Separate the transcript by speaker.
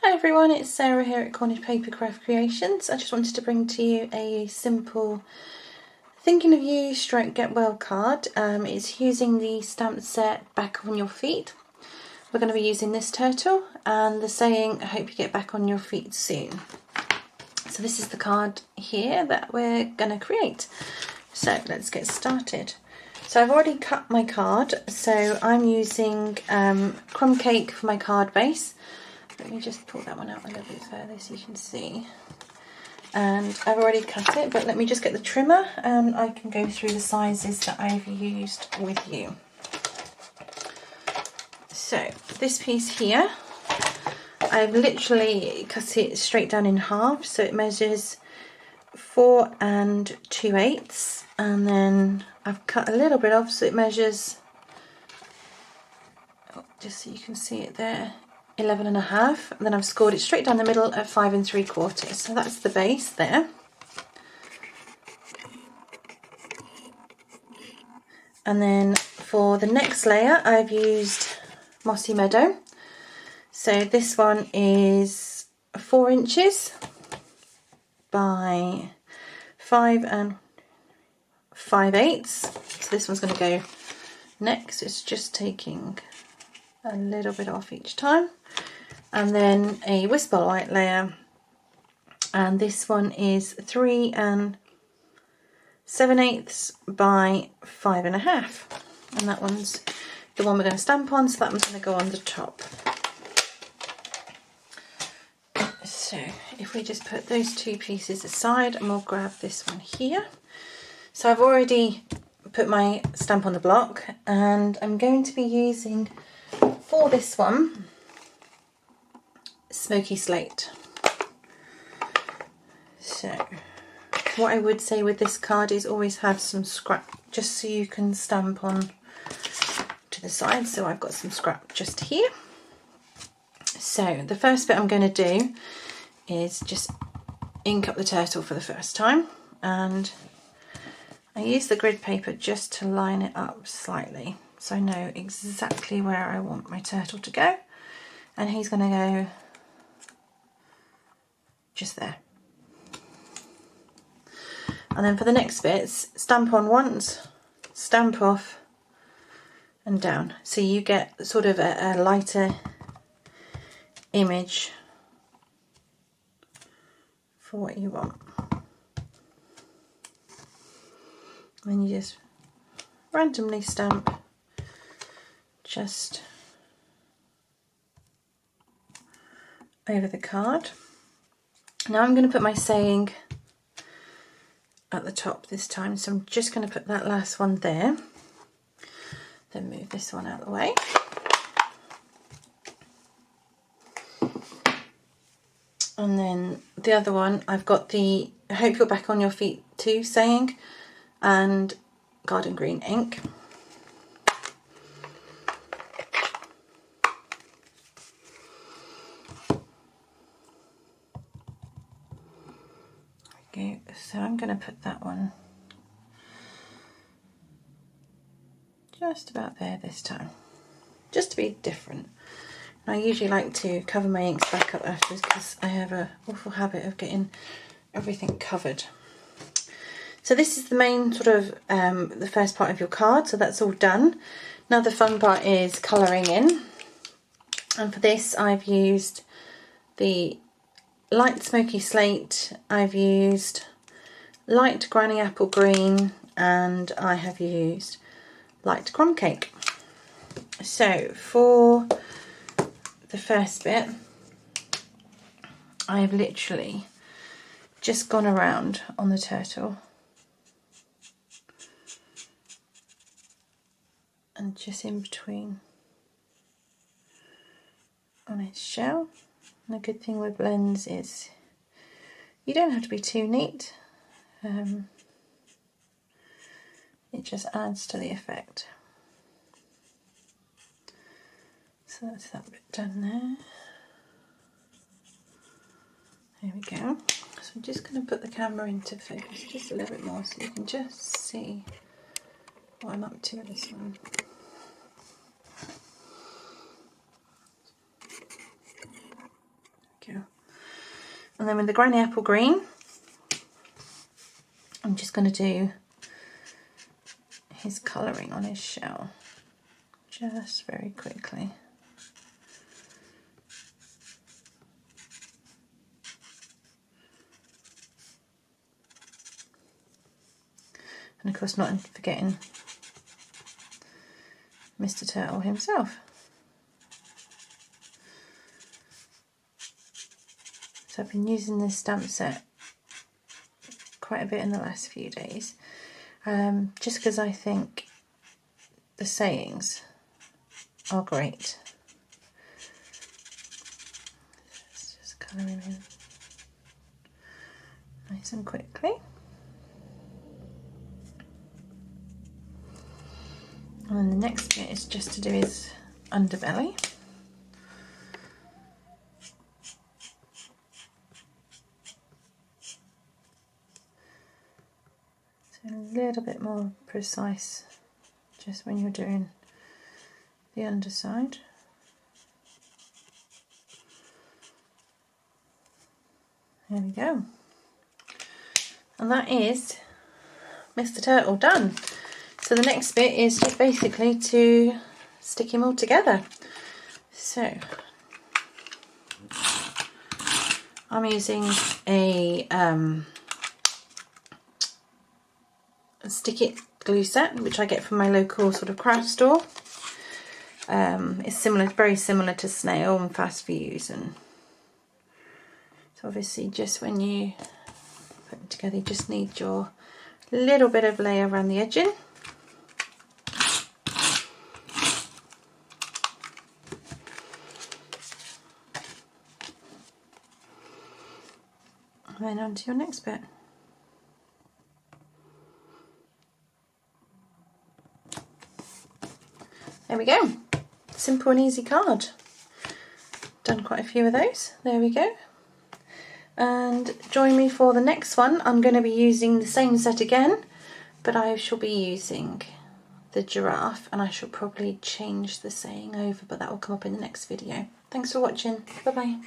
Speaker 1: Hi everyone, it's Sarah here at Cornish Paper Craft Creations. I just wanted to bring to you a simple thinking of you stroke get well card. It's using the stamp set Back on Your Feet. We're going to be using this turtle and the saying, I hope you get back on your feet soon. So this is the card here that we're going to create. So let's get started. So I've already cut my card, so I'm using crumb cake for my card base. Let me just pull that one out a little bit further so you can see. And I've already cut it, but let me just get the trimmer and I can go through the sizes that I've used with you. So this piece here, I've literally cut it straight down in half, so it measures 4 2/8, and then I've cut a little bit off so it measures, just so you can see it there, 11.5, and then I've scored it straight down the middle at 5 3/4. So that's the base there. And then for the next layer I've used Mossy Meadow. So this one is 4 inches by 5 5/8. So this one's going to go next. It's just taking a little bit off each time. And then a Whisper White layer, and this one is 3 7/8 by 5.5, and that one's the one we're going to stamp on, so that one's going to go on the top. So if we just put those two pieces aside, and we'll grab this one here. So I've already put my stamp on the block, and I'm going to be using, for this one, Smoky Slate. So what I would say with this card is always have some scrap, just so you can stamp on to the side. So I've got some scrap just here. So the first bit I'm going to do is just ink up the turtle for the first time, and I use the grid paper just to line it up slightly so I know exactly where I want my turtle to go, and he's going to go just there. And then for the next bits, stamp on once, stamp off and down, so you get sort of a lighter image for what you want. And then you just randomly stamp just over the card. Now I'm going to put my saying at the top this time, so I'm just going to put that last one there, then move this one out of the way. And then the other one, I've got the I hope you're back on your feet too saying, and garden green ink. Okay, so I'm going to put that one just about there this time, just to be different. And I usually like to cover my inks back up afterwards because I have an awful habit of getting everything covered. So this is the main sort of the first part of your card, so that's all done. Now the fun part is colouring in, and for this I've used the light Smoky Slate, I've used light Granny Apple Green, and I have used light Crumb Cake. So for the first bit, I have literally just gone around on the turtle and just in between on its shell. And the good thing with blends is you don't have to be too neat. It just adds to the effect. So that's that bit done there. There we go. So I'm just going to put the camera into focus just a little bit more so you can just see what I'm up to with this one. go. And then with the Granny Apple Green, I'm just going to do his colouring on his shell, just very quickly. And of course not forgetting Mr. Turtle himself. So I've been using this stamp set quite a bit in the last few days, just because I think the sayings are great. Let's just colouring in nice and quickly. And then the next bit is just to do his underbelly. So a little bit more precise just when you're doing the underside. There we go. And that is Mr. Turtle done. So the next bit is just basically to stick him all together. So I'm using a stick it glue set, which I get from my local sort of craft store. It's similar, very similar to Snail and Fast Fuse, and so obviously just when you put them together, you just need your little bit of layer around the edging. And then on to your next bit. There we go. Simple and easy card. Done quite a few of those. There we go. And join me for the next one. I'm going to be using the same set again, but I shall be using the giraffe, and I shall probably change the saying over, but that will come up in the next video. Thanks for watching. Bye bye.